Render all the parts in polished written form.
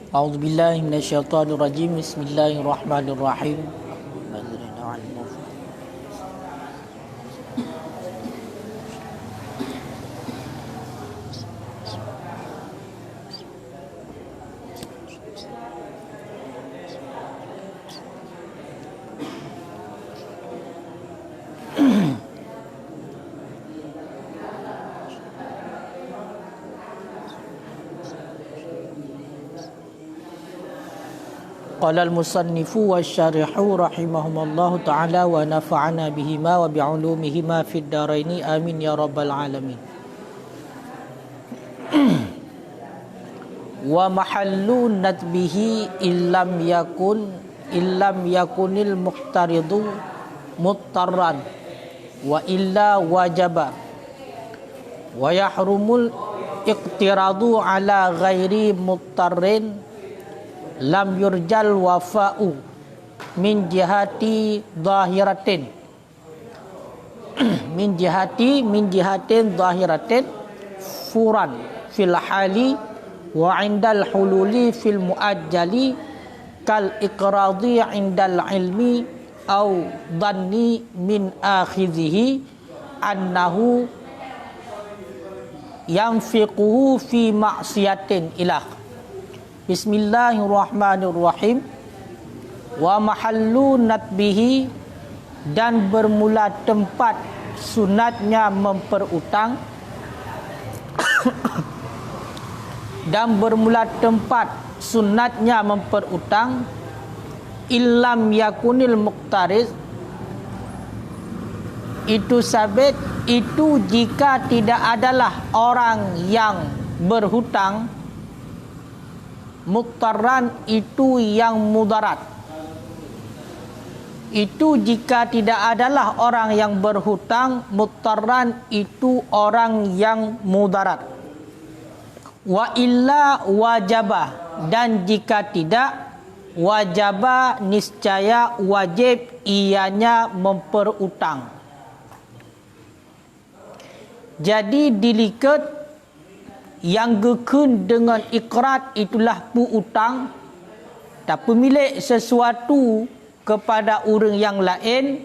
A'udzubillahi minasyaitonirrajim. Bismillahirrahmanirrahim. Qala al-musannifu wa syarihu rahimahumullahu ta'ala wa nafa'ana bihima wa bi'ulumihima fid daraini amin ya rabbal alamin. Wa mahallu nadbihi illam yakunil muqtaridu muttarran wa illa wajaba wa yahrumul iqtiradu ala ghairi muttarrin lam yurjal wafa'u min jihati zahiratin min jihatin zahiratin furan fil hali wa indal hululi fil muajjali kal iqradi indal ilmi au dhanni min akhidhihi annahu yanfiquhu fi ma'siyatin ilah. Bismillahirrahmanirrahim. Wa mahallu natbihi, dan bermula tempat sunatnya memperutang dan bermula tempat sunatnya memperutang illam yakunil muqtaris, itu sabit, itu jika tidak adalah orang yang berhutang, muqtarran itu yang mudarat, itu jika tidak adalah orang yang berhutang, muqtarran itu orang yang mudarat. Wa illa wajaba, dan jika tidak, wajaba niscaya wajib ianya memperutang. Jadi dilikat yang gekun dengan ikrar itulah puutang, tak pemilik sesuatu kepada orang yang lain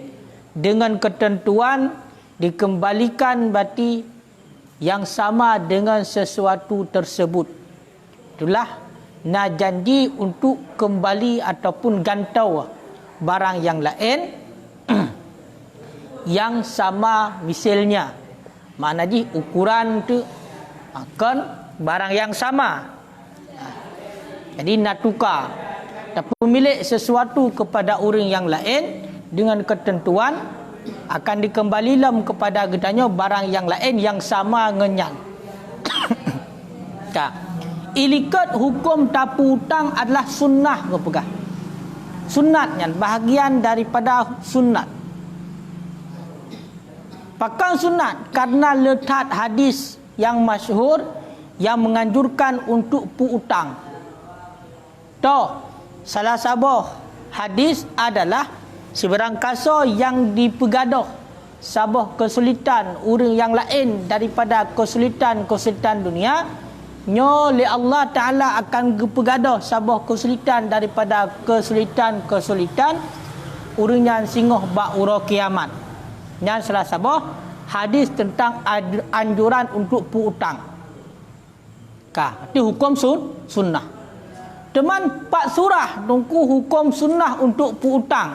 dengan ketentuan dikembalikan bati yang sama dengan sesuatu tersebut. Itulah nak janji untuk kembali ataupun gantau barang yang lain yang sama misalnya. Maknanya ukuran tu akan barang yang sama. Jadi nak tukar, tak pemilik sesuatu kepada orang yang lain dengan ketentuan akan dikembalikan kepada gedanya barang yang lain yang sama ngenyan. Ilikat hukum tapu hutang adalah sunnah kepegah. Sunnatnya bahagian daripada sunnat. Pakai sunat karena letak hadis yang masyhur yang menganjurkan untuk puutang. Toh salah satu hadis adalah seberang kasa yang dipegadah sabah kesulitan orang yang lain daripada kesulitan dunia, nyo li Allah Taala akan pegadah sabah kesulitan daripada kesulitan orang yang singoh bak ura kiamat. Yang salah satu hadis tentang anjuran untuk puutang. Itu hukum sunnah. Teman pak surah tunggu hukum sunnah untuk puutang.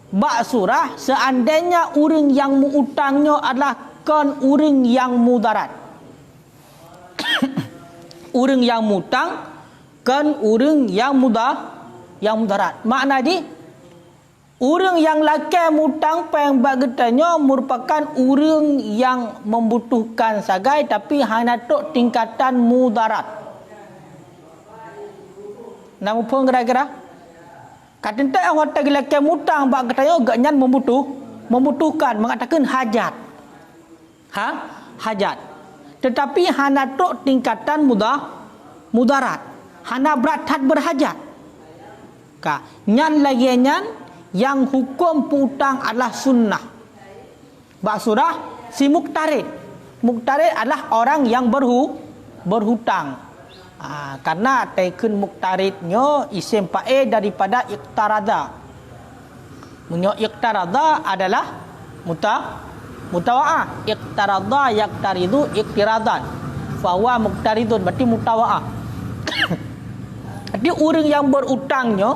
Bak surah seandainya orang yang muutangnya adalah kan orang yang mudarat. Orang yang mutang kan orang yang mudarat. Makna di orang yang laki mutang peng bagetanya merupakan orang yang membutuhkan sagai tapi hanya tok tingkatan mudarat. Namun pun kira-kira kadang-kadang awak tak laki mutang bagetanya gaknya membutuhkan mengatakan hajat. Hajat. Tetapi hanya tok tingkatan mudarat. Hanya berat berhajat. Nyan lagi nyan yang hukum puutang adalah sunnah. Bak surah si muktarid. Muktarid adalah orang yang berhutang. Karena taikun muktaridnya isim fa'il daripada iqtarada. Munyo iqtarada adalah mutawa'ah. Iqtarada yaqtaridu iqtiradan. Fahuwa muktaridun, berarti mutawa'ah. Jadi orang yang berutangnya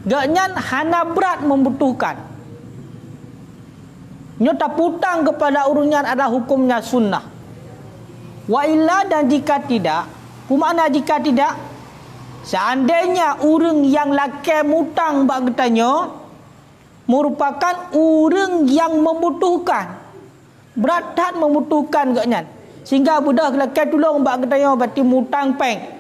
gaknya hana berat membutuhkan. Nyo tak putang kepada urungan adalah hukumnya sunnah. Wa illa, dan jika tidak, bermakna jika tidak, seandainya orang yang laki mutang bak getanya merupakan orang yang membutuhkan, berat tak membutuhkan gaknya, sehingga budak laki tolong bak getanya berarti mutang peng.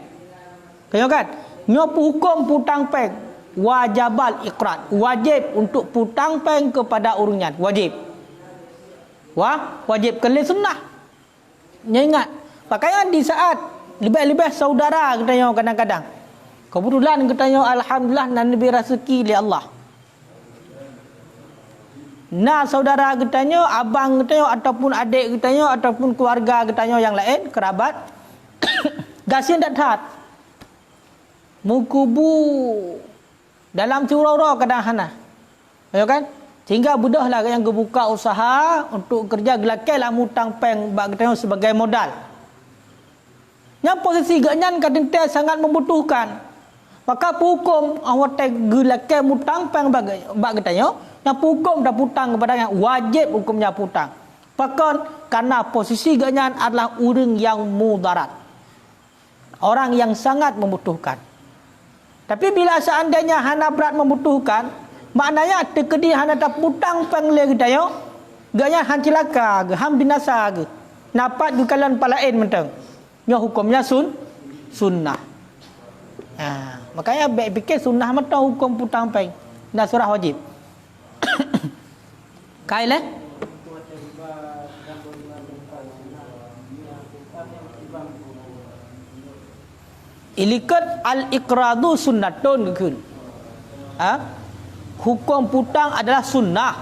Kaya kan? Nyo hukum putang peng wajibal iqrad, wajib untuk putang peng kepada urungan, wajib. Wajib kali sunnah. Ingat, pakaian di saat lebih-lebih saudara katanya kadang-kadang. Kebetulan katanya alhamdulillah nan lebih rezeki li Allah. Nah saudara katanya, abang katanya ataupun adik katanya ataupun keluarga katanya yang lain, kerabat gasin dak tat. Mukubu dalam curau kadang hana. Ya kan? Sehingga budahlah yang kebuka usaha untuk kerja gelakailah mutang peng bak ketanya sebagai modal. Yang posisi ganyan kadang-kadang sangat membutuhkan. Maka hukum awak gelakai mutang peng bak ketanya, yang hukum dah putang kepada yang wajib hukumnya putang. Bahkan karena posisi ganyan adalah orang yang mudarat. Orang yang sangat membutuhkan. Tapi bila seandainya hana berat membutuhkan, maknanya tekedi hana tak putang pengle getayo, ganya han cilaka ge, ham binasa ge. Napat gukalan palain mentang. Nya hukumnya sunnah. Makanya baik fikir sunnah mata hukum putang peng. Nah surah wajib. Kaile? Ilikat al-iqradu sunnatun gekun. Hukum putang adalah sunnah.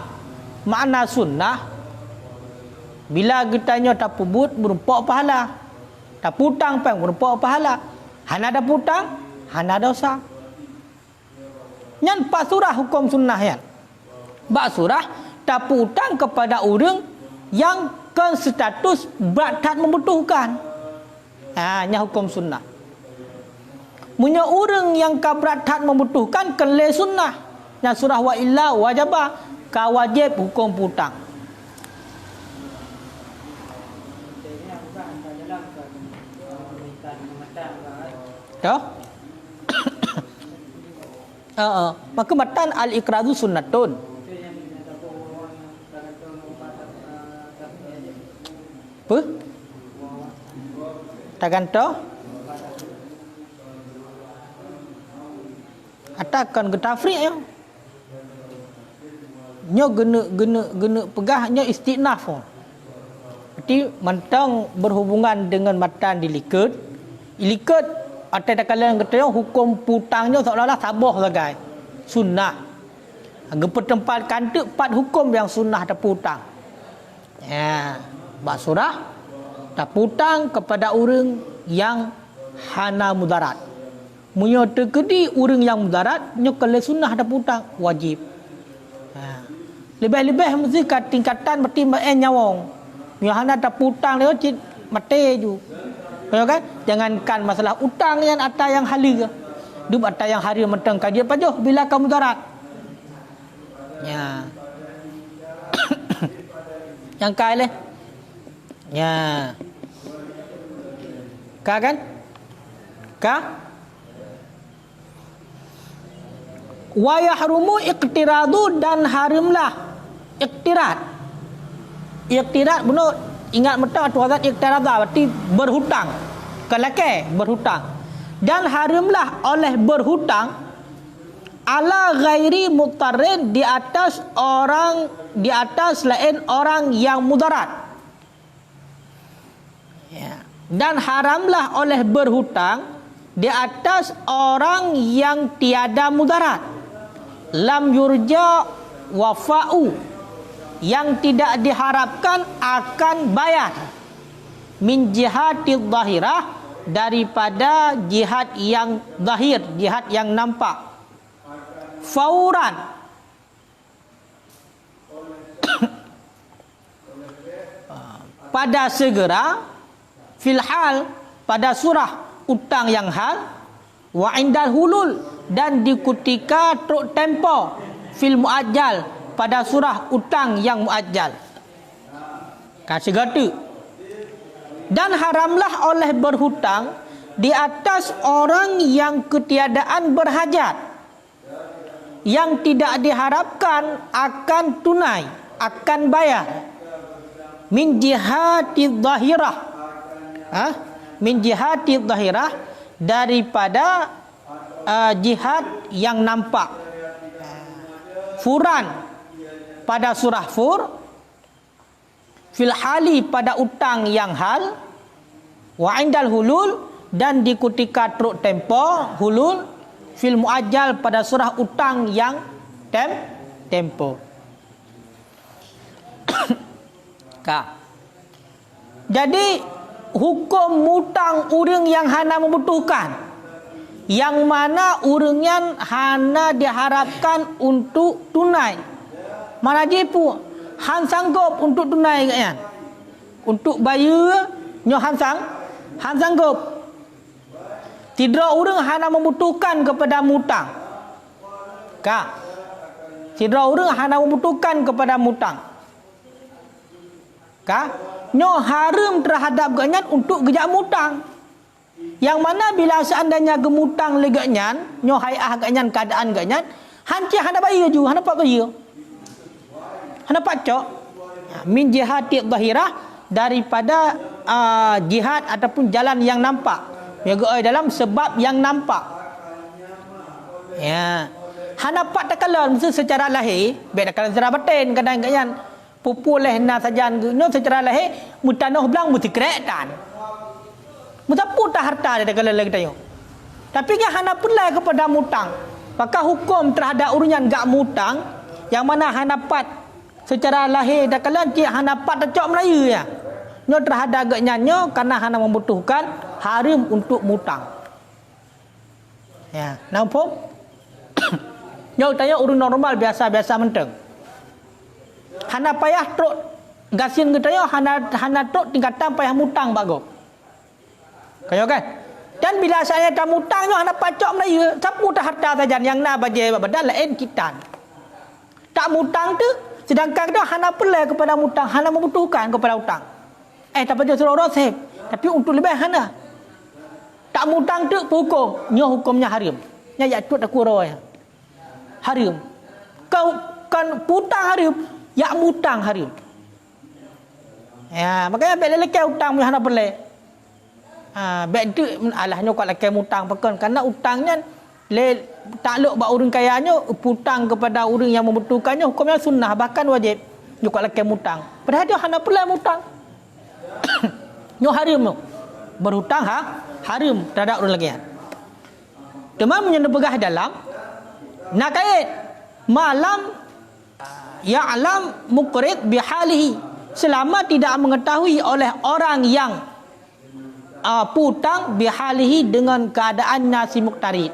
Makna sunnah, bila getanya tak pubut berupa pahala, tak putang peng berupa pahala. Hana ada putang, hana dosa. Nyan pak surah hukum sunnah yan. Bak surah tak putang kepada orang yang kan status berat tak membutuhkan. Nya hukum sunnah. Punya orang yang kabrat tak membutuhkan kele sunnah. Yang surah wa illa wajibah ka wajib hukum putang. Dah? Maka matan al-iqradu sunnatun. Apa? Takkan tahu? Atakan getafri ya. Nyo gena pegah nyo istinaf. Berarti mentang berhubungan dengan matan dilikat. Ilikat atau kalian kata hukum putangnya seolah-olah sabah sebagai sunnah. Gepa tempat kanta empat hukum yang sunnah tak putang. Ya, bak surah tak putang kepada orang yang hana mudarat. Munyo terkedi orang yang mudarat, nyo kalau sunnah ada putang wajib. Lebih-lebih mesti tingkatan berarti nyawong. Nyo hana ada putang dia cit mati ju. Ya kan? Jangankan masalah utang yang ada yang hari ke. Dub ada yang hari mentang kaji pajoh bila kamu mudarat. Ya. Yang kai leh. Ya. Ka kan? Ka? Wa yahrumu iqtiradu, dan harimlah iqtirad. Iqtirad benar ingat betul tu kata iqtirad berarti berhutang. Kelake berhutang. Dan harimlah oleh berhutang ala ghairi mutarrid, di atas lain orang yang mudarat. Ya. Dan haramlah oleh berhutang di atas orang yang tiada mudarat. Lam yurja wafa'u, yang tidak diharapkan akan bayar min jihati zahirah, daripada jihad yang zahir, jihad yang nampak. Fauran, pada segera. Fil hal, pada surah utang yang hal. Wa indal hulul, dan di ketika truk tempo. Fil muajjal, pada surah utang yang muajjal. Kan segera. Dan haramlah oleh berhutang di atas orang yang ketiadaan berhajat, yang tidak diharapkan akan tunai, akan bayar. Min jihati zahirah, min jihati zahirah, daripada jihad yang nampak. Furan, pada surah Fur. Fil hali, pada utang yang hal. Wa indal hulul, dan di ketika truk tempo hulul. Fil muajjal, pada surah utang yang tempo. Jadi hukum mutang urang yang hana membutuhkan, yang mana urangnya hana diharapkan untuk tunai. Mana jipu han sanggup untuk tunai kan? Untuk bayar nyo han sanggup. Tidak urang hana membutuhkan kepada mutang. Tidak urang hana membutuhkan kepada mutang. Nyo haram terhadap ganyan untuk gejak mutang. Yang mana bila seandainya gemutang leganyan, nyo haiah ganyan keadaan ganyan, hanci hana bayar ju, hana pak bayar. Hana pak cok. Min jihati zahirah, daripada jihad ataupun jalan yang nampak. Juga dalam sebab yang nampak. Ya. Hana pak takalan mesti secara lahir, baik takalan secara batin kadang ganyan. Pupuleh na sajan guna secara lahir mutanoh belang mesti keretan. Mutapu tak harta dia kalau lagi tayo. Tapi kan hana pulai kepada mutang. Maka hukum terhadap urusan gak mutang yang mana hana pat secara lahir dak kalan cik hana pat tacok Melayu ya. Nyo terhadap gak nyanyo karena hana membutuhkan haram untuk mutang. Ya, nampak? Nyo tayo urun normal biasa-biasa menteng. Hana payah truk gasin kita yo hana truk tingkatan payah mutang bago. Kayo kan? Dan bila saya tak mutang yo hana pacok Melayu, sapu tak harta saja yang na baje badan lain kita. Tak mutang tu sedangkan dia hana pelai kepada mutang, hana membutuhkan kepada hutang. Tak baca surah Rasib, tapi untuk lebih hana. Tak mutang tu hukum, nyo hukumnya haram. Nya ya tu tak kurang. Haram. Kau kan putang haram. Ya mutang haram. Ya, makanya bek lelaki hutang punya hana boleh. Bek tu alahnya kau lelaki mutang pakon karena hutangnya takluk ba orang kayanya hutang kepada orang yang membutuhkannya hukumnya sunnah bahkan wajib. Nyo kau lelaki mutang. Padahal dia hana boleh mutang. Nyo haram. Berhutang haram terhadap orang lelaki. Teman menyebegah dalam nak kait malam ya'lam muqrid bihalihi, selama tidak mengetahui oleh orang yang putang bihalihi dengan keadaan nasi muqtarid.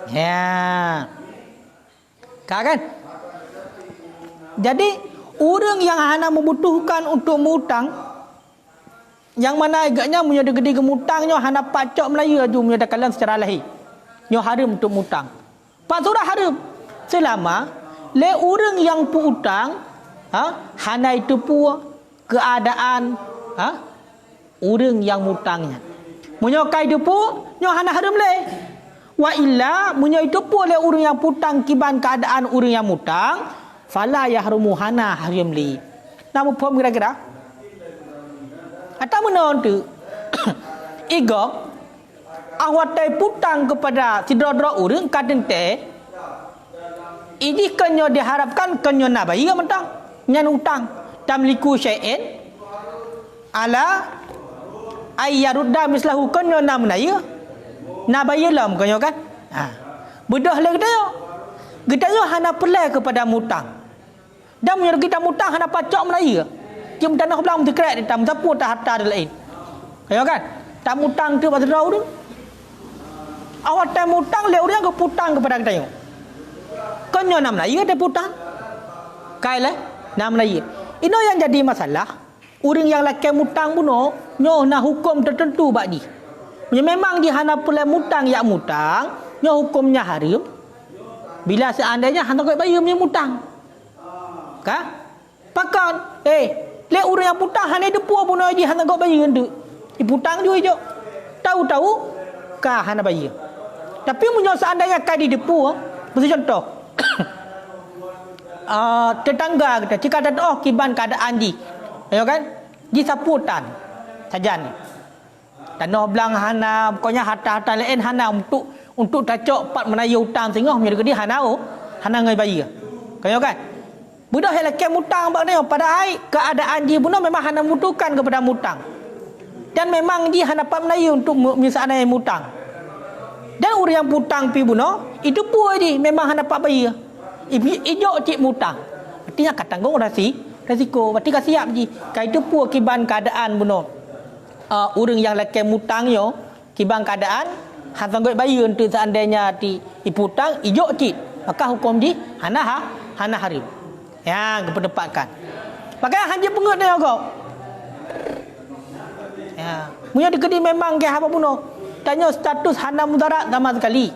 Ya. Kan? Jadi orang yang hana membutuhkan untuk mutang, yang mana agaknya punya gede gemutangnya hana pacok Melayu aju punya dakalan secara lahir. Nyo haram untuk mutang. Pak surah haram selama le orang yang putang hana itu pu keadaan orang yang mutangnya. Munyo kai itu pu nyo hana haram le. Wa illa munyo itu pu le orang yang putang kiban keadaan orang yang mutang fala yahrumu hana haram li. Namu pom kira-kira? Atau menon tu ego awatai putang kepada sidra-dra orang kadang te ini kenyo diharapkan kenyo na bayar mentang nyan utang tamliku syai'in ala ayyarudda mislahu kenyo na menaya na bayar lam kenyo kan bedah le kita yo hana pelai kepada mutang dan menyer kita mutang hana pacok menaya kim tanah belang dikrek ditam sapu tak harta lain Kaya kan? Tak mutang tu pasal tahu tu. Awak tak mutang le orang ke putang kepada kita yo. Konyo nam na iya dia putang. Kai le nam na iya. Ino yang jadi masalah. Orang yang laki mutang buno nyo na hukum tertentu bak di. Memang di hana pula mutang ya mutang, nyo hukumnya haram. Bila seandainya hana kau bayar punya mutang. Ka? Pakan le orang yang putang hana depu buno aja hana kau bayar tu. Putang juga jo. Tahu-tahu ka hana bayar. Tapi munyo seandainya kai di depu, beri contoh. Tetangga kita jika ada kiban keadaan di. Ya kan? Di saputan sajan. Tanah belang hana pokoknya harta-harta lain hana untuk tacok pat menaya hutang sehingga menjadi dia hana hana ngai bayar. Kaya kan? Budak helak mutang bak ni pada ai keadaan dia buno memang hana mutukan kepada mutang. Dan memang dia hana pat menaya untuk misalnya mutang. Dan orang yang putang pi buno itu pun dia memang hana pak bayar. Ijo cik mutang. Artinya kat tanggung resiko. Berarti ka siap ji. Kai itu pun kiban keadaan buno. Orang yang laki mutang yo kiban keadaan han sanggup bayar untuk seandainya iputang ijo cik. Maka hukum di hana harim. Yang kependapat. Pakai hanya pengut dia kau. Ya, punya dikedi memang ke apa buno. Tanya status hana mudarat sama sekali.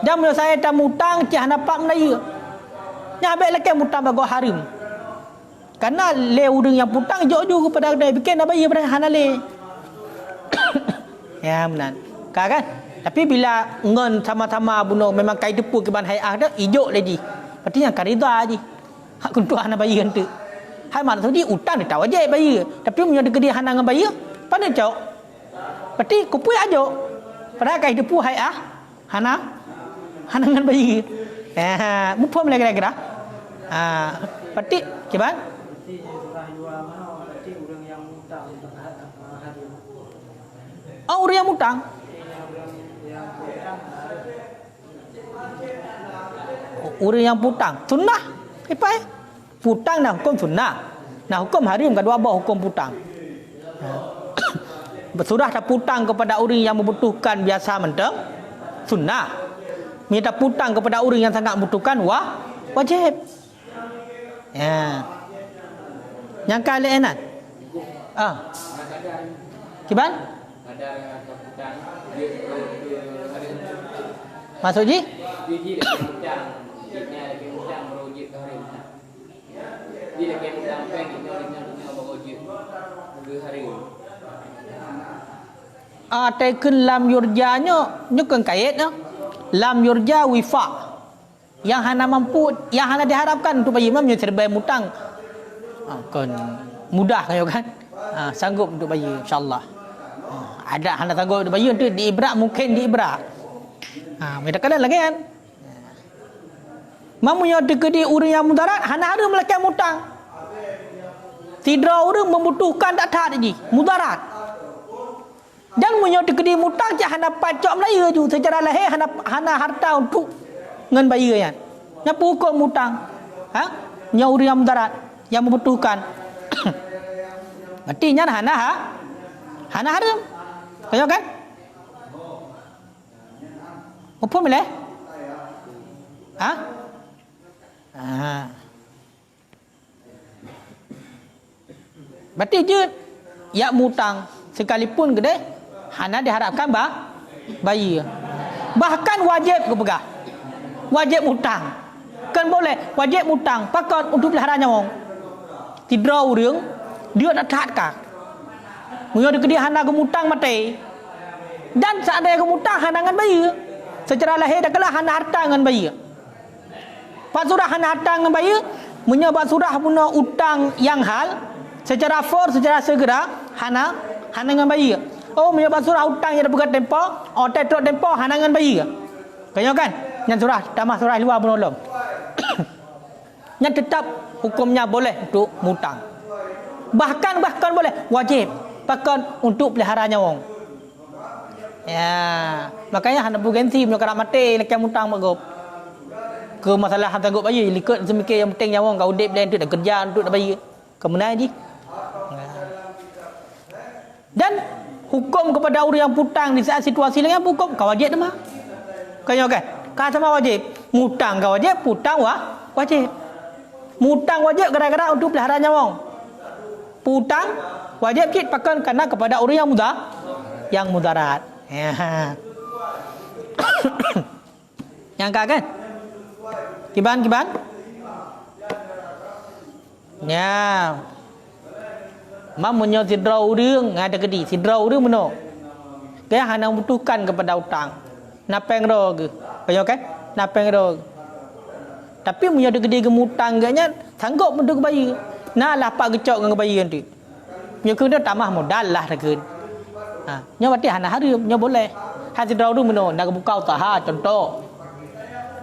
Dan punya saya tak mutang cik hana pak menaya. Nya abek laki mutang bago harim. Karena le orang yang putang jauh-jauh kepada dia bikin apa ia pada hana le. Ya benar. Kan? Tapi bila ngon sama-sama buno memang kai depu ke ban haiah dah ijo lagi. Berarti yang karida je. Hak kuntu hana bayar tu. Hai mana tu di utang dia tak wajib bayar. Tapi punya degedi hana ngan bayar, pada cok. Berarti kupui ajo. Padahal kai depu haiah hana ngan bayar. Mupom lagi kira-kira. Berarti kiban? Orang yang mutang. Orang yang putang. Sunnah. Apa? Putang nah hukum sunnah. Nah hukum harim kedua bah hukum putang. Sudah tak putang kepada orang yang membutuhkan biasa mentang sunnah. Minta putang kepada orang yang sangat membutuhkan wajib. Ya. Yang kali enak. Kiban? Masuk ji? Taken lam yurjanya nyukun kait no. Lam yurja wifa. Yang hana mampu, yang hana diharapkan untuk bayar memang serba mutang. Kan mudah kayo kan? Sanggup untuk bayar insya-Allah. Ada hana sanggup untuk bayar tu diibrak mungkin diibrak. Mereka kalian lagi kan? Mamunya dekedi orang yang mudarat hana ada melakukan mutang. Tidak orang membutuhkan tak ada lagi mudarat. Dan punya dekedi mutang je hana pacak Melayu tu secara lahir hana harta untuk ngan bayar kan. Nyapa hukum mutang? Nya orang yang mudarat yang membutuhkan. Artinya hana haram. Kaya kan? Apa boleh? Berarti je ya mutang sekalipun gede hana diharapkan bayar. Bahkan wajib ke pegah. Wajib mutang. Kan boleh wajib mutang pakat untuk pelihara nyawang. Tidak orang dia nak tahatkah. Munyo dia hana ke mutang mati. Dan seandainya ke mutang hana ngan bayar. Secara lahir dah kalah hana harta ngan bayar. Pak surah hana harta ngan bayar, munyo pak surah punya utang yang hal secara secara segera hana ngan bayar. Oh munyo pak surah utang yang dah tempo, tetrok tempo hana ngan bayar. Kaya kan? Yang surah tamah surah luar pun belum. Yang tetap hukumnya boleh untuk mutang. Bahkan boleh wajib pakan untuk pelihara nyawang. Ya, makanya hana bugensi punya karak mati lekas mutang magop. Ke masalah hang sanggup bayar likut semikir yang penting nyawang kau udip dan tu dah kerja untuk dah bayar. Kemenai ji. Dan hukum kepada orang yang hutang di saat situasi lain apa hukum? Kau wajib demah. Kau kan? Kau sama wajib. Mutang kau wajib, hutang wajib. Mutang wajib gara-gara untuk pelihara nyawang. Hutang wajib cik pakai karena kepada orang yang mudarat. Ya. Yang kan? Kiban. Ya. Mamunyo sidrau urang ada kedi. Sidrau urang meno. Dia hanya membutuhkan kepada hutang. Napeng ro ke? Kayo kan? Napeng ro. Tapi munyo ada kedi ke mutang ganya sanggup untuk bayar. Nah lah pak gecok dengan bayar nanti. Munyo kena tambah modal lah rekeun. Ha, nya berarti hana harum, nya boleh. Ha sidrau urang meno nak buka usaha contoh.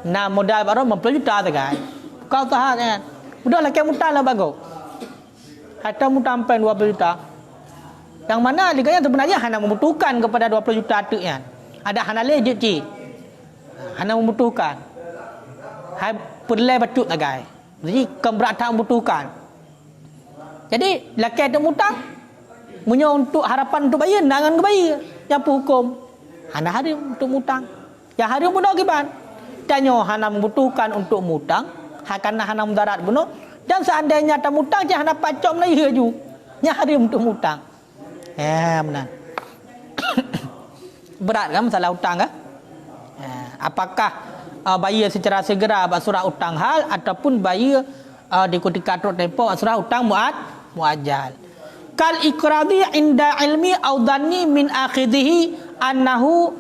Nah modal baru 50 juta saja. Buka usaha kan. Udahlah kayak mutang lah bagus. Hatta mutang pen 20 juta. Yang mana liganya sebenarnya hanya membutuhkan kepada 20 juta tu kan. Ada hana lejit cik. Hana membutuhkan. Hai perlai bacut lah Jadi keberatan membutuhkan. Jadi laki ada mutang punya untuk harapan untuk bayar, nangan ke bayar. Yang hukum hana hari untuk mutang. Yang hari pun akibat. Tanya hana membutuhkan untuk mutang, hakana hana mudarat bunuh. Dan seandainya tak mutang je hana pacok Melayu ju. Nya hari untuk mutang. Ya benar. Berat kan masalah hutang kan? Apakah bayar secara segera surah hutang hal ataupun bayar di ketika tempoh surah hutang muajjal. Kal ikradi inda ilmi au dhanni min akhidhihi annahu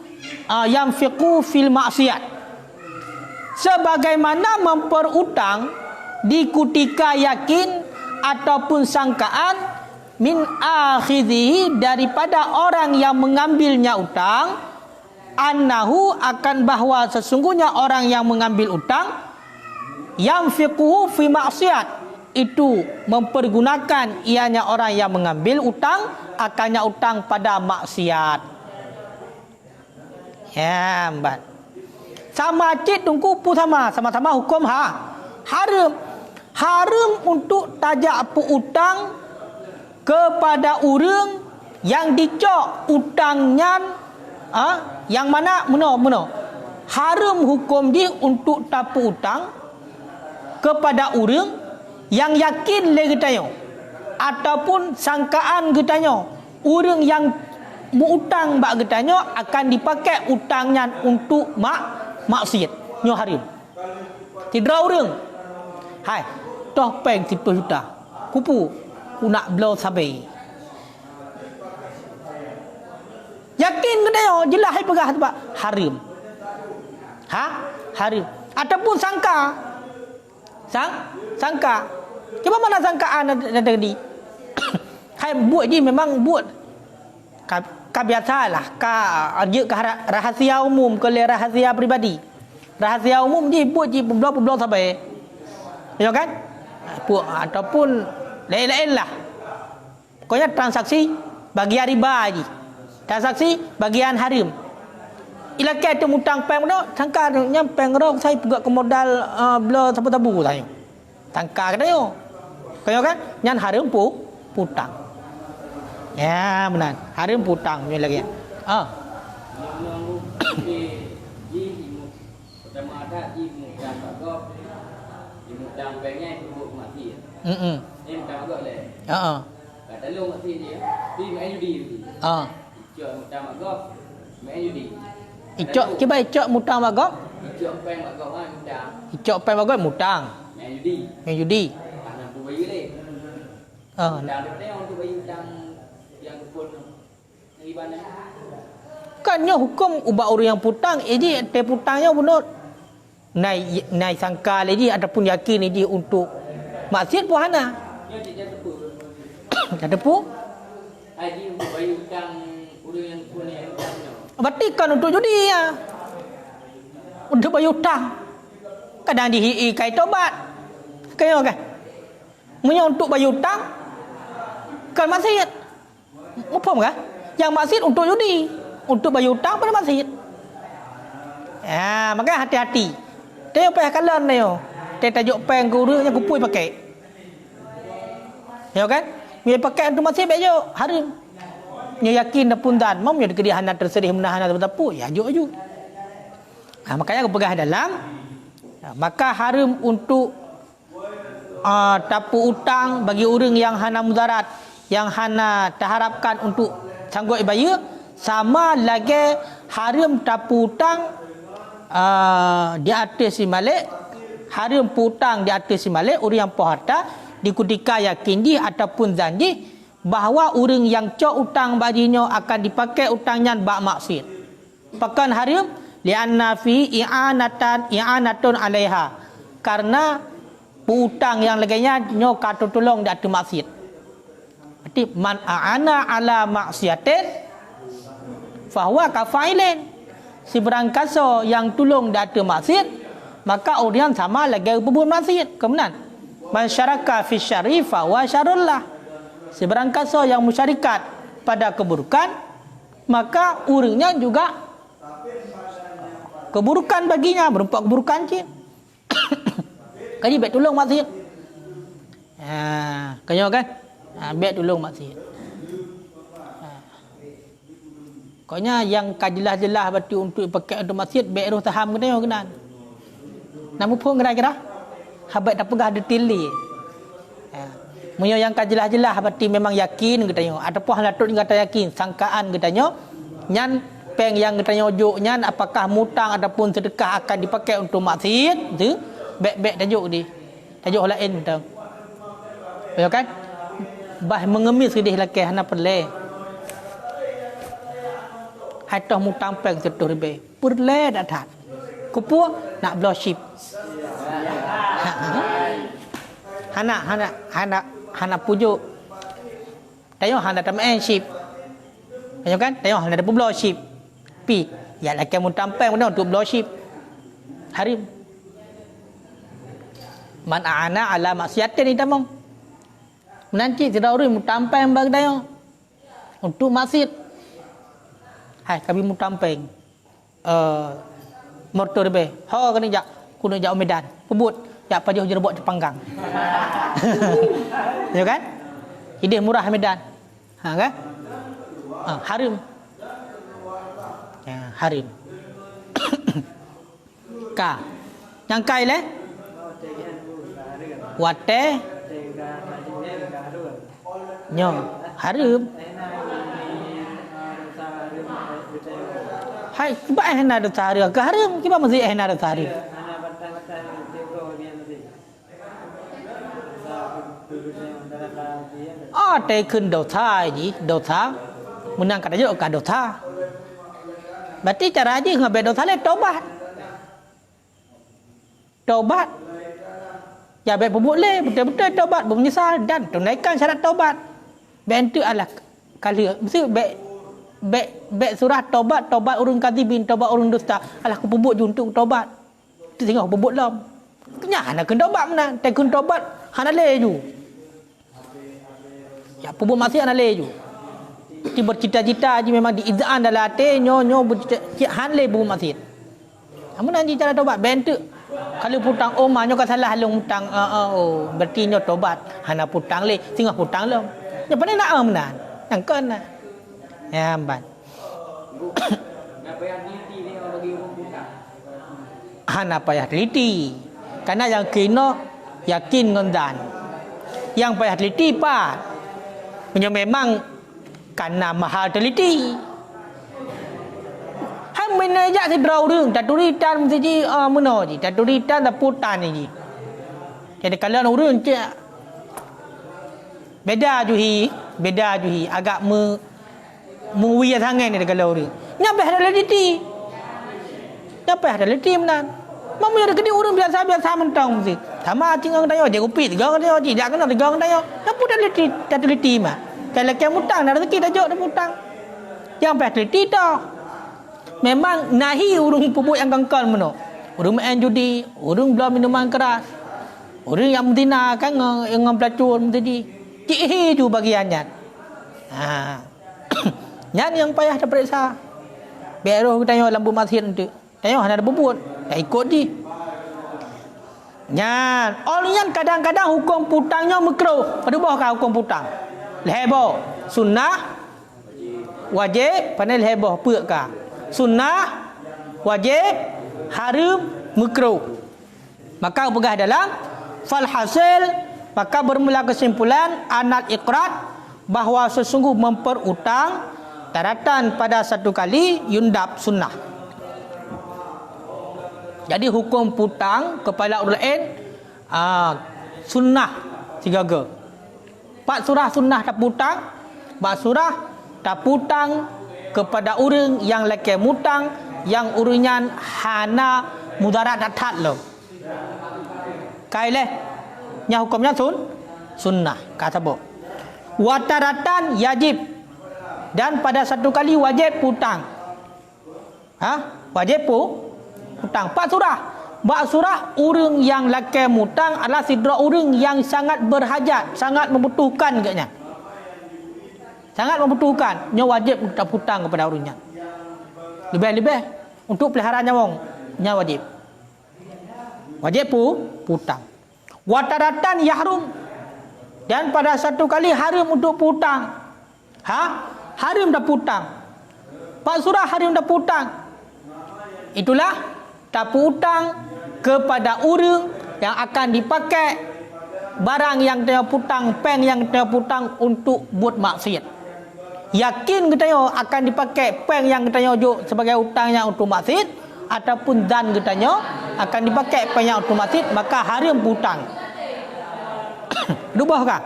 yanfiqu fil ma'siyat. Sebagaimana memperutang di ketika yakin ataupun sangkaan min akhidhihi daripada orang yang mengambilnya utang, annahu akan bahwa sesungguhnya orang yang mengambil utang yang fiqhu fi maksiat itu mempergunakan ianya orang yang mengambil utang akannya utang pada maksiat. Ya, mbak. Sama cik tunggu pu sama-sama hukum haram untuk tajak pu utang kepada orang yang dicok utangnya yang mana meno haram hukum dia untuk tapu utang kepada orang yang yakin le getanyo ataupun sangkaan getanyo orang yang mengutang bak getanyo akan dipakai utangnya untuk maksiat nyo haram. Tidak orang hai toh peng 10 juta kupu ku nak blow sabai yakin ke dia jelas hai pegah sebab haram haram ataupun sangka cuba mana sangkaan ada tadi hai buat je memang buat ka biasalah ka je ke rahasia umum ke rahasia pribadi rahasia umum je buat je blow sabai ya kan ataupun lain-lain lah. Pokoknya transaksi bagian riba je. Transaksi bagian haram. Ilakai tu mutang peng tu, sangka nya peng rong saya pegak ke modal bela tabu-tabu saya. Sangka ke dia. Kaya kan? Nyan haram putang. Ya, benar. Haram putang punya lagi. Pertama ada mutang bagok. Mutang pengnya itu mati. Ni mutang agak le. Kata lu mati dia. Di main judi. Icok mutang agak. Main judi. Icok cuba icok mutang bagok. Icok peng agak kan mutang. Icok peng bagok mutang. Main judi. Main judi. Karena bu bayi le. Dah dia untuk bayi hutang yang pun ribanan. Kannya hukum ubah orang yang putang, jadi putangnya benar. Naik sangka lagi ataupun yakin ini untuk maksiat pun hana. Ya dia tepu. Dah tepu. Haji untuk bayi hutang orang yang punya hutangnya. Berarti kan untuk judi ya. Untuk bayar hutang. Kadang di kai tobat. Kaya kan? Punya untuk bayar hutang kan maksiat. Apa kan? Yang maksiat untuk judi, untuk bayar hutang pada maksiat. Ya, makanya hati-hati. Dia payah kalan ni yo. Dia tajuk peng guru yang kupui pakai. Ya kan? Dia pakai untuk maksiat baik je, haram. yakin dah pun dan mau dia hana tersedih menahan atapu ya ajuk. Makanya aku pegah dalam maka haram untuk tapu utang bagi orang yang hana mudarat, yang hana terharapkan untuk sanggup bayar, sama lagi haram tapu utang di atas si malik, haram putang di atas si malik orang yang poharta di ketika yakin di ataupun janji bahawa orang yang cok utang baginya akan dipakai utangnya bak maksiat. Pakan haram lianna fi i'anatun 'alaiha. Karena utang yang laginya nyo kata tolong dak tu maksiat. Berarti man a'ana 'ala maksiatin fahuwa kafailin. Si berangkasa yang tolong dak tu maksiat, maka orang sama lagi berbuat maksiat. Kemudian masyarakat fi syarri fahuwa syarrullah. Si berangkasa yang musyarikat pada keburukan, maka orangnya juga keburukan baginya, berupa keburukan cik. Kaji baik tolong maksiat. Kanya kan? Baik tolong maksiat. Koknya yang kajelas-jelas berarti untuk pakai untuk maksiat baik roh taham kena kenan. Namun pun kira-kira habat tak pegah detail ni. Munyo yang kajelas-jelas berarti memang yakin katanya ataupun halatut kata yakin sangkaan katanya nyan peng yang katanya ojuk nyan apakah mutang ataupun sedekah akan dipakai untuk maksiat tu baik-baik tajuk di tajuk lain tau ya kan bah mengemis sedih laki hana perle hatah mutang peng setur be perle dak that kupu nak blowship hana pujuk tayo hana tamen ship tayo kan tayo hana ada blowship pi ya laki mutang peng untuk blowship harim man a'ana 'ala maksiatin ni tamong nanti tidak orang mutampeng bagi dayo untuk maksiat hai kami mutampeng motor be ho kani jak kuno jak Medan pebut jak pajah jerebok Jepanggang ya kan ide murah Medan kan harim ya harim ka yang kai le wate nyo harum hai ba hena do tari ka harum kiba masih hena do tari te kun do thai ji do tha menang kata jo ka do tha berarti cara aja ngabe do tha le tobat ya baik boleh betul-betul taubat menyesal dan tunaikan syarat taubat. Bentuk adalah kali mesti baik surah taubat urun kadibin taubat urun dusta alah ku pebut untuk taubat. Tu tengok pebut lam. Kenya nak kena taubat mana? Tak kena taubat hana le ju. Ya pebut masih hana le ju. Ti bercita-cita je memang diizan dalam hati nyo bercita han le pebut masih. Amun anji cara taubat bentuk kalau putang omahnya kan salah halung putang berarti nyo tobat hana putang le singah putang lom nya pandai nak amnan yang kena ya ban apa yang teliti ni bagi orang putang hana payah teliti karena yang kena yakin ngondan yang payah teliti pat punya memang karena mahal teliti menajak si draw rung taturitan mesti ji meno ji taturitan da putan ni ji jadi kalau urun je beda juhi agak muwiyah sangat ni kalau urun nyampe ada leti menan mamu ada gede urun biasa mentang mesti sama tinggal tayo je kopi tiga tayo ji dak kena tiga tayo tapi dah leti mah kalau kamu mutang dah rezeki tajuk dah mutang yang peh leti dah memang nahi urung pebut yang kangkal meno. Urung main judi, urung bela minuman keras. Urung yang mentina kan yang pelacur tadi. Cik tu bagiannya. Nyan yang payah terperiksa. Beroh tanya lampu masjid tu. Tanya ada bebut. Tak ikut di. Nyan, orang kadang-kadang hukum putangnya makruh. Pada bawah hukum putang. Lebo, sunnah wajib, panel heboh pek ka. Sunnah, wajib, haram, makruh. Maka pegah dalam falhasil, maka bermula kesimpulan anal iqrar, bahawa sesungguh memperutang daratan pada satu kali yundab sunnah. Jadi hukum putang kepada orang lain sunnah 3. 4 surah sunnah tak putang, 4 surah tak putang kepada orang yang laki mutang yang urinyan hana mudarat datat lo. Kaileh nya hukumnya sunnah kata bo. Wataratan yajib, dan pada satu kali wajib putang. Wajib putang 4 surah. 4 surah orang yang laki mutang adalah sidra orang yang sangat berhajat, sangat membutuhkan katnya. Sangat membutuhkan, nya wajib kita putang kepada orangnya. Lebih-lebih untuk pelihara nyawang, nya wajib. Wajib putang. Wataratan yahrum, dan pada satu kali haram untuk putang. Haram dah putang. 4 surah haram dah putang. Itulah tak putang kepada orang yang akan dipakai barang yang dia putang, peng yang dia putang untuk buat maksiat. Yakin katanya akan dipakai peng yang katanya sebagai utangnya untuk maksiat, ataupun dan katanya akan dipakai peng yang untuk maksiat, maka haram putang. Dubah kah?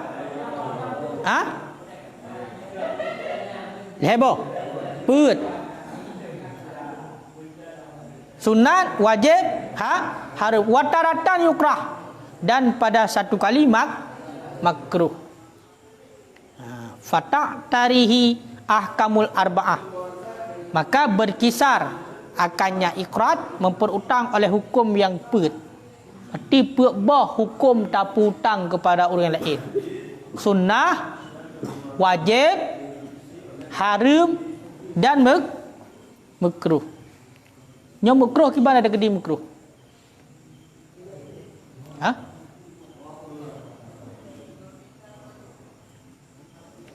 Heboh. Put. Sunat, wajib, haram. Wataratan yukrah, dan pada satu kali makruh. Fata' tarihi ahkamul arba'ah, maka berkisar akannya ikrar memperutang oleh hukum yang pet. Berarti bah hukum tak putang kepada orang lain. Sunnah, wajib, haram, dan makruh. Nya makruh kiban ada gede makruh.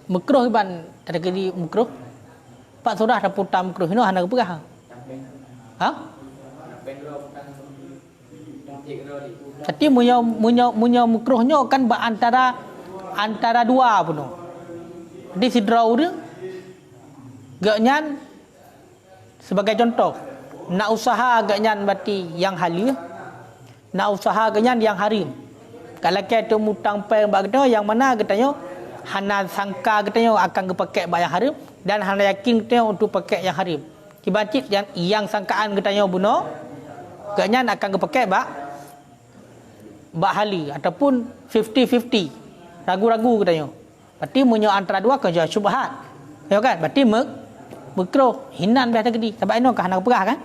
Makruh kiban ada gede makruh. 4 surah dah putang makruh ini hana kepegah. Jadi munya makruhnya kan antara dua pun. Di sidra urang gaknyan sebagai contoh, nak usaha gaknyan berarti yang halal, nak usaha gaknyan yang haram. Kalau kita mutang peng bagno yang mana katanya hana sangka katanya akan kepakai yang haram, dan hana yakin katanya untuk pakai yang haram. Kibacit yang sangkaan katanya buno gaknyan akan kepakai bak halal ataupun 50-50. Ragu-ragu katanya. Berarti munyo antara dua kerja syubhat. Ya kan? Berarti makruh hinan biasa gede. Sebab ini kan nak perah kan?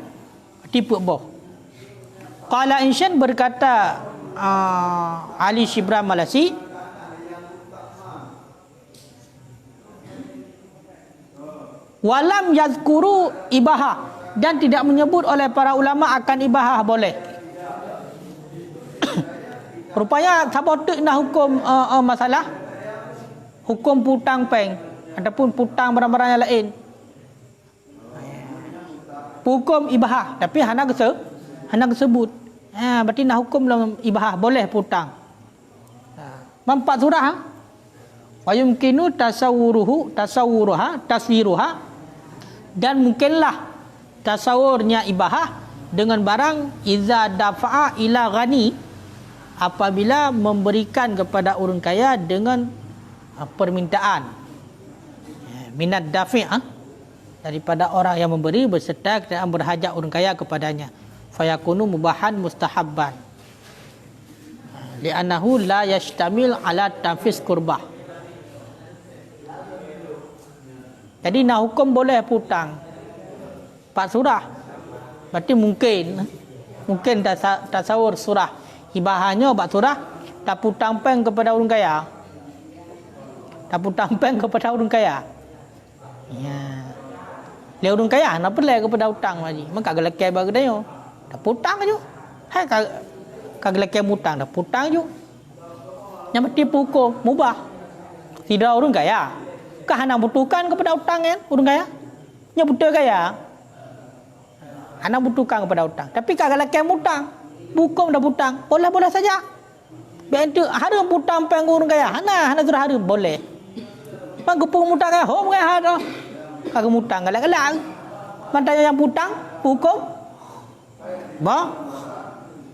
Berarti boh. Qala Insyan berkata Ali Shibran Malasi, walam yazkuru ibahah, dan tidak menyebut oleh para ulama akan ibahah boleh. Rupanya sabotek nak hukum masalah hukum putang peng ataupun putang barang-barang yang lain. Hukum ibahah tapi hana kesebut. Berarti nak hukum dalam ibahah boleh putang. Mampat surah wa yumkinu tasawuruha, dan mungkinlah tasawurnya ibahah dengan barang iza dafa'a ila ghani, apabila memberikan kepada orang kaya dengan permintaan minat dafi' daripada orang yang memberi berserta dan berhajat orang kaya kepadanya, fayakunu mubahan mustahabban li'annahu la yashtamil ala tanfis qurbah. Jadi nak hukum boleh putang 4 surah, berarti mungkin tasawur surah ibahanya 4 surah tak putang peng kepada orang kaya. Tak putang peng kepada orang kaya. Ya. Le orang kaya nak pelai kepada hutang lagi. Maka gelakai bagi dia. Tak putang je. Hai gelakai mutang dah putang je. Yang mesti pukul mubah. Tidak orang kaya. Kah hana butuhkan kepada hutang kan? Urang kaya? Nya betul kaya. Hana butuhkan kepada hutang. Tapi kalau kem hutang, bukom dah hutang, boleh-boleh saja. Bentuk harum hutang peng urang kaya. Hana sudah harum boleh. Pang gepung hutang kaya, hom kaya hado. Kagak hutang galak-galak. Mantanya yang hutang, bukom.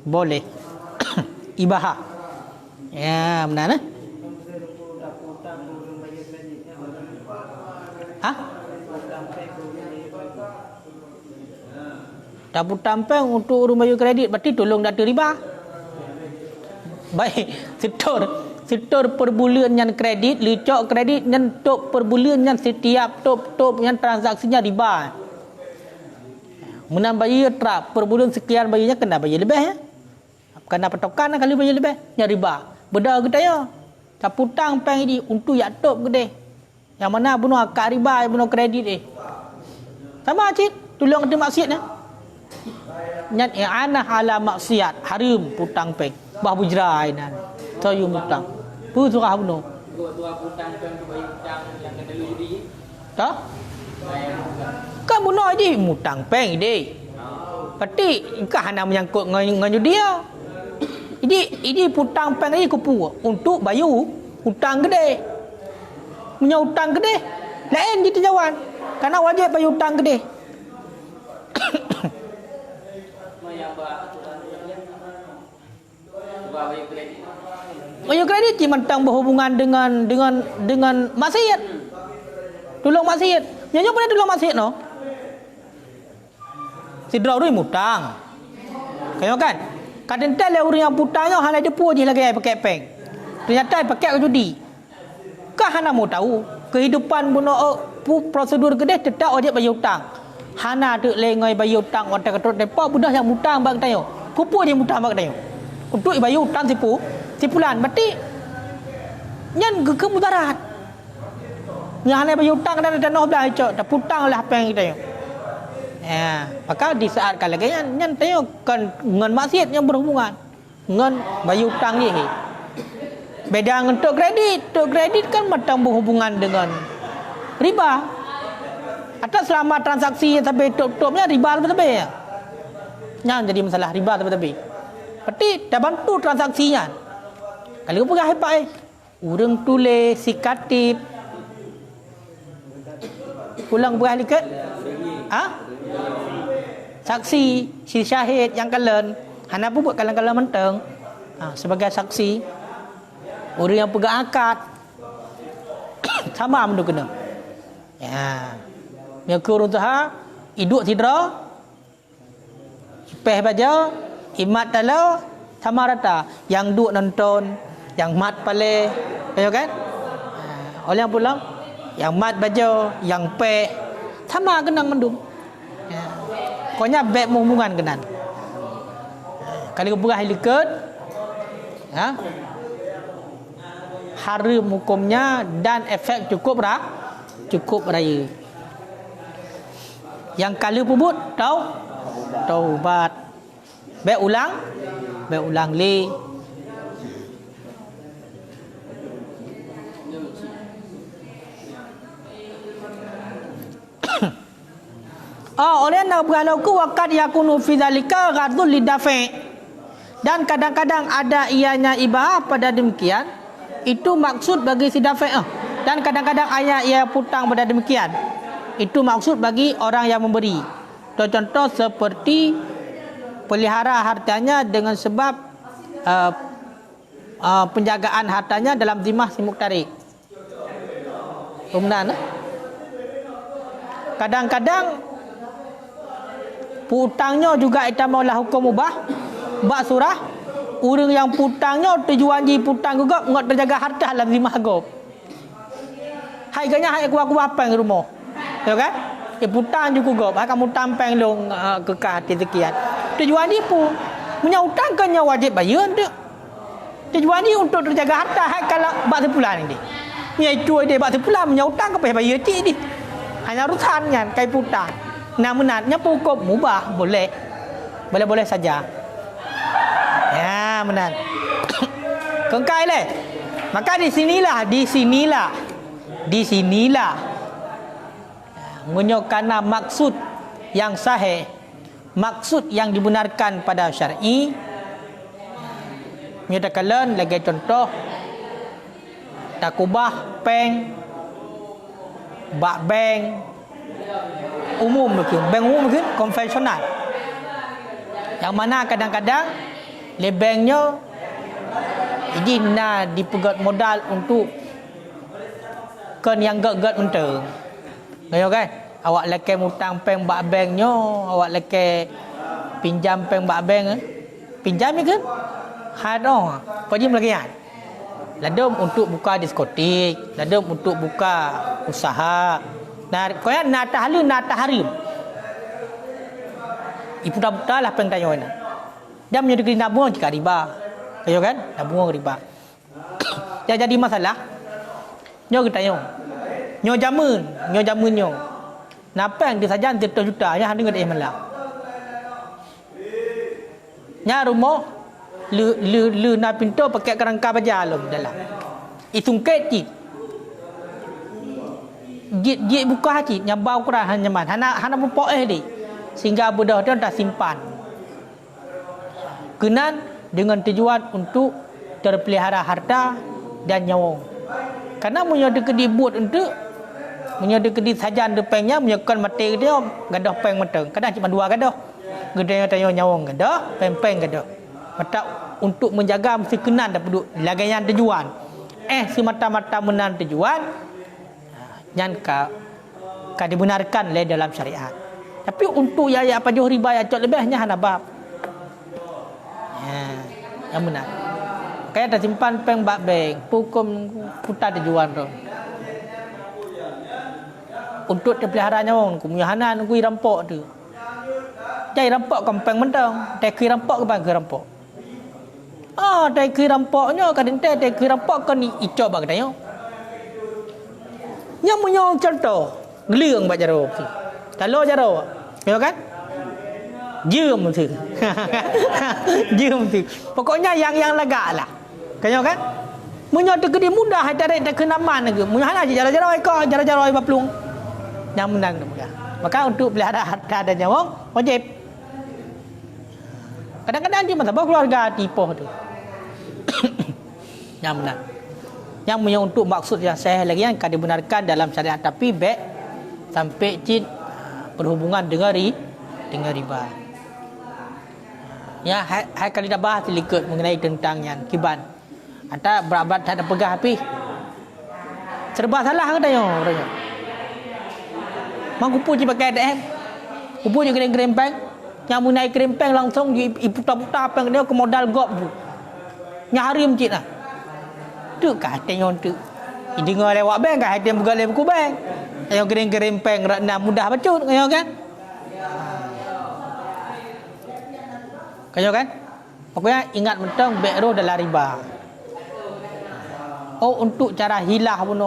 Boleh. Ibaha. Ya, benar. Dapur tampang untuk urus bayar kredit berarti tolong data riba. Baik, setor per bulan yang kredit, licok kredit yang top per bulan yang setiap top yang transaksinya riba. Menang bayar trap per bulan sekian bayarnya kena bayar lebih ya. Kena patokan kali bayar lebih nya riba. Beda kita ya. Dapur tampang ini untuk ya top gede. Yang mana bunuh akak riba, bunuh kredit sama cik, tolong ada maksiat ya. Nyat i'anah ala maksiat, harum putang peng. Bah bujrai nan. Toyu mutang. Pu surah bunuh. Tua putang peng tu bayar hutang yang kena judi. Tak? Kan bunuh aja mutang peng ide. Berarti kah hana menyangkut dengan dia. Ini putang peng ni kupu untuk bayar hutang gede. Punya hutang gede. Lain kita jawan. Karena wajib bayar hutang gede. Bayar kredit cuma tentang berhubungan dengan maksiat. Tolong maksiat. Nyanyi boleh tolong maksiat no. Sidra rui mutang. Kayo kan? Kadang-kadang le orang yang putangnya hanya depu je lagi pakai peng. Ternyata pakai ke judi. Kah hana mau tahu kehidupan bunuh prosedur gede tetap wajib bayar hutang. Hana tu lengai bayar hutang orang kata depa budak yang hutang bang tayo. Kupu je hutang bang tayo. Untuk bayar hutang sipulan berarti nyan ke mudarat. Yang hana bayar hutang dan tanah belah cok, dah hutang lah peng kita yo. Ya, maka di saat kalau nyan tayo kan dengan maksiat yang berhubungan dengan bayar hutang ni. Beda dengan tok kredit. Tok kredit kan macam berhubungan dengan riba. Atau selama transaksi sampai top-topnya riba lebih ya. Yang jadi masalah riba lebih. Berarti dah bantu transaksinya. Kalau kau pegang hebat urang tulis sikatif. Pulang pegang likat. Saksi, si syahid yang kalen. Hana pun buat kalang-kalang menteng. Sebagai saksi. Orang yang pegang akad sama mendu kena. Ya. Yang kurang tuha iduk tidra. Peh baja, imat dalau sama rata. Yang duk nonton, yang mat pale, ayo kan? Oleh yang pulang, yang mat baja, yang peh sama kenang mendum. Ya. Pokoknya baik hubungan kenan. Kalau berah liket, haram hukumnya dan efek cukup raya. Yang kali pubut taubat. Baik ulang li. Oleh nak berhalau ku waqad yakunu fi zalika ghadul lidafi. Dan kadang-kadang ada ianya ibah pada demikian. Itu maksud bagi si dafi'. Dan kadang-kadang ayat ia putang pada demikian. Itu maksud bagi orang yang memberi. Contoh seperti pelihara hartanya dengan sebab penjagaan hartanya dalam zimah si muktarik. Kemudian kadang-kadang putangnya juga itu maulah hukum ubah. Bak surah orang yang putangnya tujuan ji putang juga ngot terjaga harta dalam zimah gop. Hai ganya hai aku apa yang rumah. Ya kan? Putang juga gop. Hai kamu tampang long kekah hati sekian. Tujuan ni pun menyautangkannya wajib bayar tu. Tujuan ni untuk terjaga harta hai kalau bak sepulan ni. Ni itu dia bak sepulan menyautang ke bayar ti ni. Hanya urusan kan kai putang. Namunnya pokok mubah boleh. Boleh-boleh saja. Ya, benar. Kengkai le. Maka di sinilah Di sinilah karena maksud yang sahih, maksud yang dibenarkan pada syar'i. Menyatakan lagi contoh takubah, peng, bak bank umum mungkin, bank umum mungkin konvensional. Yang mana kadang-kadang le banknya izin nak dipegat modal untuk kan yang gak-gak menteng. Kayo kan? Awak leke mutang peng bak banknya, awak leke pinjam peng bak bank, pinjam kan? Hado, kau jim lagi kan? Ladom untuk buka diskotik, ladom untuk buka usaha. Nah, kau yang nak taharim. Ibu dah buta lah peng tayo na. Dia menjadi nabung jika riba. Kayo kan? Nabung riba. Dia jadi masalah. Nyo kita nyo. Nyo jamun nyo. Napa yang disajan 1 juta nya hang dengan malah. Nya rumah lu na pintu pakai kerangka baja lom dalam. Itung kecil. Git buka hati nyabau Quran hanya man. Hana mempoeh di. Sehingga budak dia dah simpan. Kenan dengan tujuan untuk terpelihara harta dan nyawa. Karena menyada kedibut untuk menyada kedi sajan depengnya menyekan mati dia gadah peng meteng. Kadang cuma 2 gadah. Gedenya tanya nyawang gadah, peng gadah. Mata untuk menjaga mesti kenan dah penduk lagayan tujuan. Semata-mata menan tujuan nyan ka dibenarkan le dalam syariat. Tapi untuk ya apa jauh riba ya cok lebihnya hana bab. Yang benar. Kayak tersimpan peng bak bank, hukum putar tujuan tu. Untuk terpelihara nyawang, kumuyahana nunggu rampok tu. Jai rampok kampeng mentang, teki rampok ke bagi rampok. Teki rampoknya kadang teki rampok kan icok bagi tanya. Yang menyong contoh, geliang bak jaro. Kalau jaro, ya kan? Jum tu. Jum tu. Pokoknya yang lega lah. Kaya kan? Munyo tu gede mudah tarik tak kenaman lagi. Munyo hana jara-jara iko, jara-jara baplung. Yang menang tu. Maka untuk pelihara harta dan nyawa wajib. Kadang-kadang dia masalah keluarga tipuh tu. Yang menang. Yang munyo untuk maksud yang sahih lagi yang kan dibenarkan dalam syariat tapi baik sampai cin berhubungan dengan riba. Ya, hai kali dah bahas sedikit mengenai tentang yang kiban. Anta berabad tak ada pegah api. Serba salah ke tanya orangnya. Mang kupu je pakai ATM. Kupu je kena kerempeng. Yang munai kerempeng langsung iputa-puta peng dia ke modal gop tu. Nyari mencit lah. Tu kata yang tu. Dengar lewat bank kan ATM buka lewat bank. Yang kena kerempeng rakna mudah bacut kan? Kaya kan? Pokoknya ingat mentang bekro dalam riba. Untuk cara hilah pun.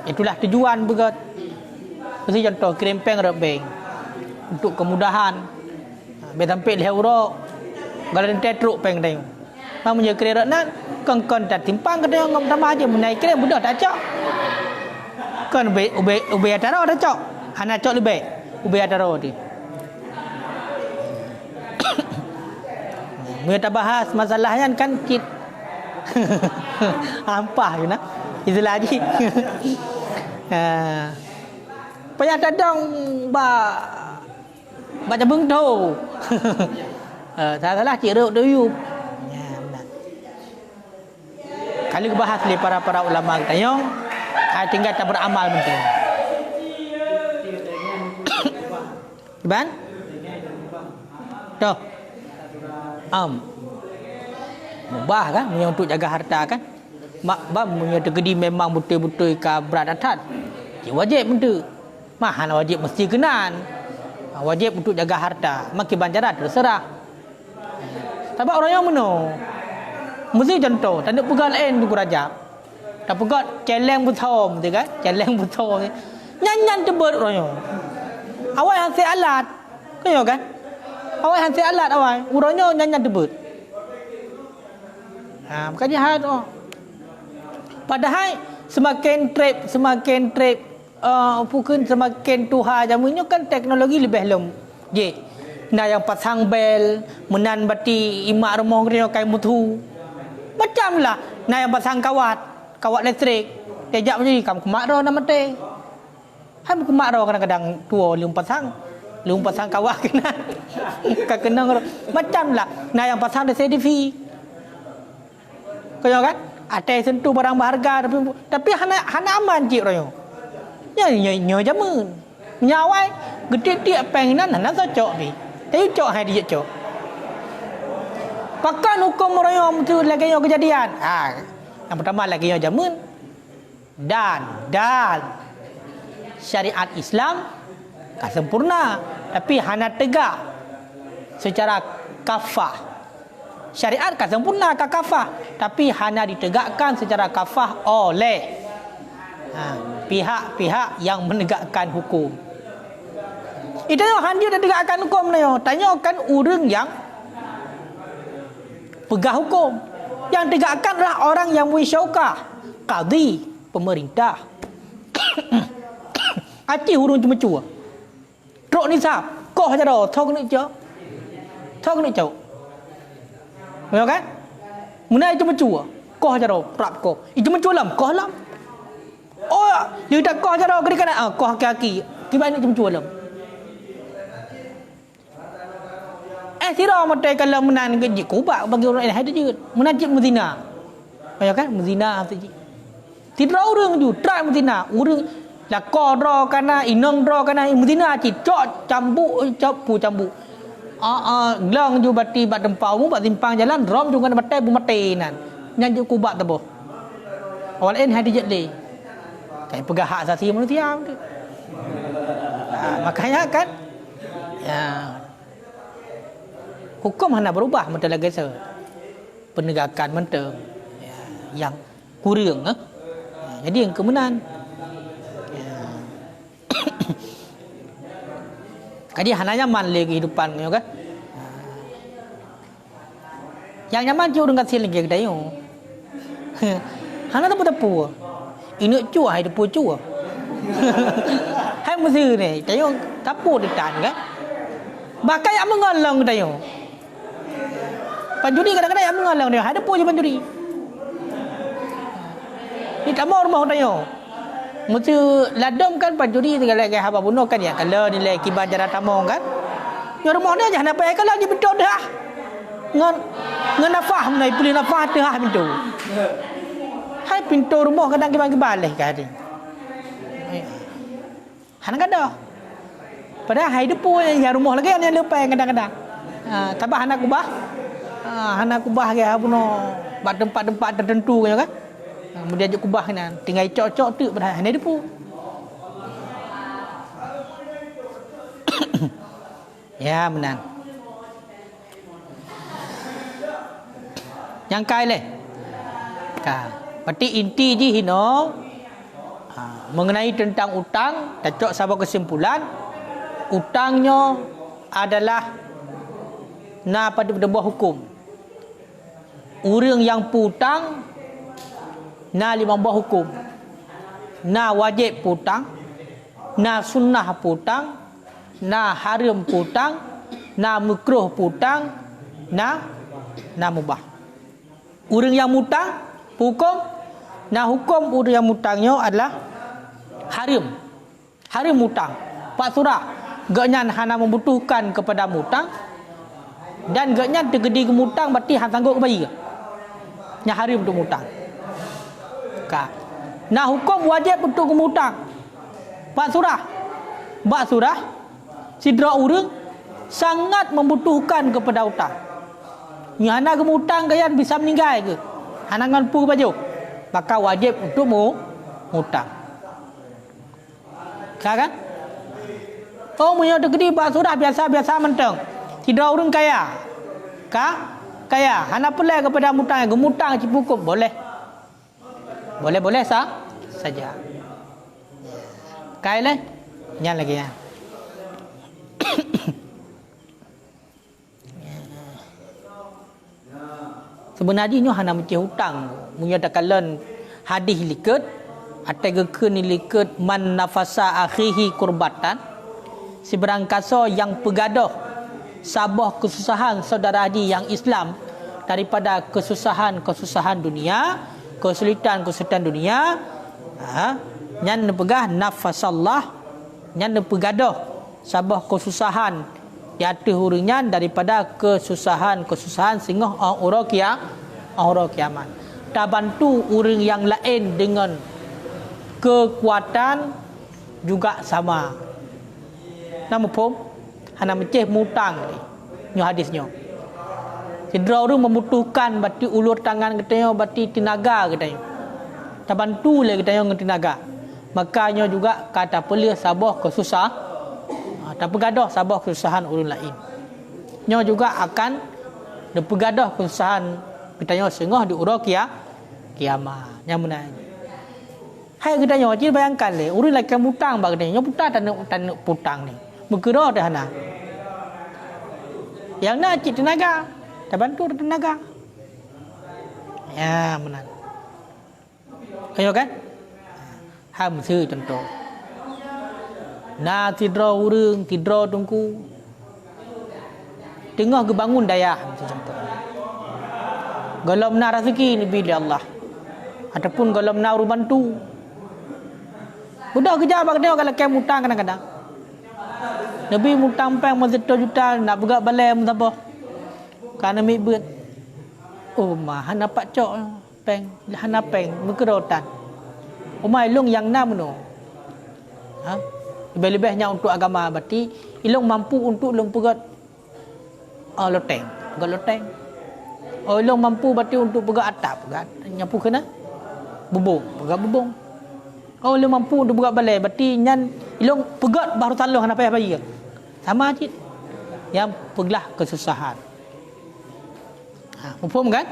Itulah tujuan begat. Mesti contoh kerempeng rak bank. Untuk kemudahan. Sampai euro. Kalau nanti truk peng tayung. Mang punya kredit nak kon tak timpang ke tayung tambah aja menaik kredit budak tak cak. Kan ube ataro tak cak. Hana cak lebih. Ube ataro tu. Kita bahas masalahnya kan kit apa you nak itu lagi banyak dadang baca bengto salah cik ruk dulu ya benar kali bahas oleh para ulama kita tinggal tak beramal penting Iban toh mubah kan untuk jaga harta kan mak bam punya tegedi memang betul-betul ka berat atat dia wajib benda mahal wajib mesti kenan wajib untuk jaga harta makin banjaran terserah sebab orang yang mana mesti contoh tak ada pegang lain tu rajab tak pegang celeng betul betul kan celeng betul nyanyan tebet orangnya awak yang si alat kan awak yang si alat awak orangnya nyanyan tebet bukan jahat Padahal semakin trip bukan semakin tuha jamunya kan teknologi lebih lem. Je. Nah yang pasang bel, menan bati imak rumah kena kai mutu. Macam lah. Nah yang pasang kawat elektrik. Tejak macam ni kam kemak ro nama te. Hai kemak ro kadang-kadang tua lum pasang kawat kena. Kena macam lah. Nah yang pasang CCTV. Kau kan? Ada sentuh barang berharga tapi hana aman cik royo. Nyo jamun. Nyawai gede dia penginan hana cocok bi. Tapi cocok hai dia cocok. Pakan hukum royo tu lagi yo kejadian. Yang pertama lagi yo jamun. Dan syariat Islam tak sempurna tapi hana tegak secara kafah. Syariat kan sempurna kafah tapi hanya ditegakkan secara kafah oleh pihak-pihak yang menegakkan hukum. Itu yang dia menegakkan hukum ni. Tanyakan orang yang pegah hukum. Yang tegakkan adalah orang yang wisyaukah, qadi, pemerintah. Aci hurung cuma cua. Trok ni sap, koh jaro, thok ni cau. Betul kan? Muna itu mencua. Koh jaro, prap koh. Itu mencua lam, koh lam. Oh, dia tak koh jaro kadang-kadang koh kaki. Gimana itu mencua lam? Sira matai kalau menan gaji kubak bagi orang lain ada je. Menajib muzina. Betul kan? Muzina tu je. Tidak orang tu, try muzina. Orang la koh dro kana, inong dro kana muzina ci cok cambuk cambuk. Gelang ju bati bat dempau mu bat simpang jalan rom ju kan batai bu mati nan nyanju kubak tebo awal en hadi jetli kai pegah hak asasi manusia tu. Makanya kan hukum hanya berubah mentah lagi penegakan mentah yang kurang jadi yang kemenan Jadi hana nyaman lagi kehidupan yo kan. Yang nyaman cu dengan sil lagi kedai yo. Hana tepu-tepu. Ini cu hai tepu cu. Hai mesti ni, tayo tapu detan kan. Bakai yang mengolong tayo. Panjuri kadang-kadang yang mengolong dia, hai tepu je panjuri. Ni tak mau rumah tayo. Mesti ladom kan panjuri segala gaya haba bunuh kan ya kalau nilai kibar jarak tamong kan ya rumah dia jangan apa kalau dia betul dah ngan nafah menai pilih nafah dah pintu hai pintu rumah kadang kibar leh kan hana kada padahal hai depu ya rumah lagi yang lepai kadang-kadang tapi hana kubah gaya bunuh bak tempat-tempat tertentu kan kemudian juk kubah kan tinggal cok-cok tu pada hanya depu. Ya benar. Yang kai leh. Berarti inti je hino mengenai tentang utang, cocok sama kesimpulan utangnya adalah pada bawah hukum. Orang yang putang na lima buah hukum. Na wajib putang, na sunnah putang, na haram putang, na makruh putang, na mubah. Orang yang mutang hukum, na hukum orang yang mutangnya adalah haram. Haram mutang. Pak surah, gaknyan hana membutuhkan kepada mutang dan gaknyan tergedi ke mutang berarti hang sanggup bayar. Nya haram untuk mutang. Nah hukum wajib untuk kemutang. Bak surah sidra orang sangat membutuhkan kepada hutang. Nyana kemutang kalian bisa meninggal ke? Hana ngampu baju. Maka wajib untuk hutang. Kan? Oh punya degedi bak surah biasa-biasa menteng. Sidra orang kaya. Kaya. Hana pelai kepada hutang, gemutang cipukup boleh. Boleh saja. Kai leh. Jangan lagi ya. Sebenarnya hanya mencari hutang. Punya takalan hadis liket Atau ni liket man nafasa akhihi kurbatan. Seberang kaso yang pegadoh sabah kesusahan saudara haji yang Islam daripada kesusahan dunia, kesulitan dunia, nyan pegah nafasallah, nyan pegadoh sabah kesusahan di atas urangnya daripada kesusahan sehingga orang kiamat. Tak bantu orang yang lain dengan kekuatan juga sama. Nama pun hana meceh mutang ni hadisnya. Cedera orang membutuhkan bati ulur tangan katanya, bati tenaga katanya. Tak bantu le katanya dengan tenaga. Makanya juga kata pelih sabah kesusahan, tak pegadah sabah kesusahan orang lain. Nya juga akan berpegadah kesusahan katanya sehingga di urang kiamat. Yang mana? Hai katanya, jadi bayangkan le, orang lagi mutang bag katanya, putang tak putang ni. Bergerak dah hana. Yang nak cik tenaga, tak bantu tenaga. Ya, benar. Kayo kan? Ham sư contoh. Na tidra urang, tidra tungku. Tengah kebangun daya contoh. Galam na rezeki ni bila Allah. Ataupun galam na urang bantu. Budak kerja bag dia kalau kamu mutang kadang-kadang. Nabi mutang pang masjid juta nak bergak balai musabah. Kana mi beut. Oh mah hana pak cok peng, hana peng mengkerotan. Umai long yang nam no. Lebih-lebihnya untuk agama berarti ilong mampu untuk long pegat loteng, pegat loteng. Oh ilong mampu berarti untuk pegat atap, pegat nyapu kena bubung, pegat bubung. Oh ilong mampu untuk pegat balai berarti nyan ilong pegat baru talung hana payah bagi. Sama je. Yang peglah kesusahan. Faham kan?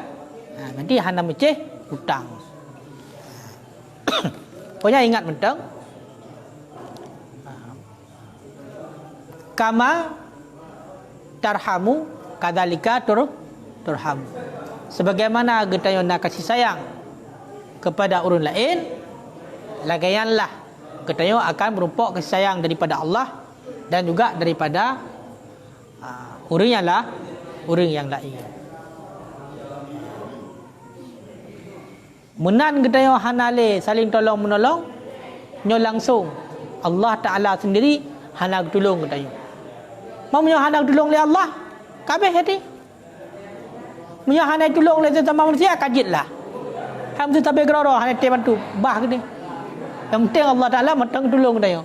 Nanti hana meceh hutang. Pokoknya ingat mentang. Kama tarhamu kadzalika turhamu. Sebagaimana kita nak kasih sayang kepada orang lain, lagaianlah kita akan berupa kasih sayang daripada Allah dan juga daripada orang yang lain. Menan kita hanale saling tolong menolong, nyo langsung Allah Taala sendiri hana tolong kita. Mau nyo hana tolong oleh Allah, kabeh hati. Munyo hana tolong oleh sesama manusia kajitlah. Ham tu tabe groro hana te bantu bah gede. Yang penting Allah Taala matang tolong kita.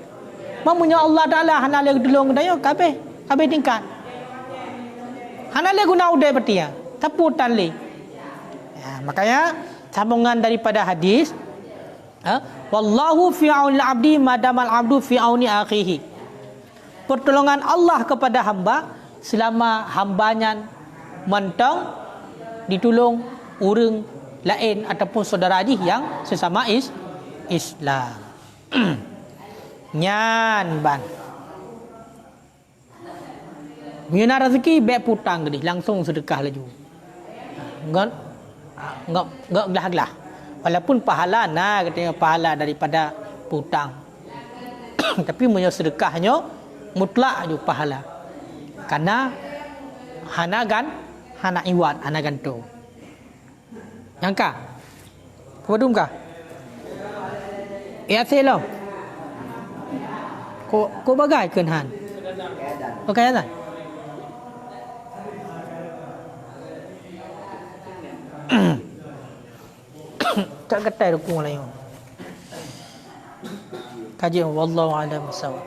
Mau nyo Allah Taala hana le tolong kita, kabeh tingkat. Hana le guna udai betia, taputan le. Ya, makanya sambungan daripada hadis, wallahu fi aunil abdi madamal abdu fi auni akhihi. Pertolongan Allah kepada hamba selama hambanya mentang ditolong orang lain ataupun saudara haji yang sesama Islam. Nyan ban. Mina rezeki baik putang gede langsung sedekah laju. Enggak lah. Walaupun pahala katanya pahala daripada putang. Tapi punya sedekahnya mutlak je pahala. Karena hana iwat, hana gantung. Nyangka? Pedum kah? Ya selo. Ko bagai kenhan. Okey dah. Tak ketai dukung lain. Kajian wallahu a'lam bissawab.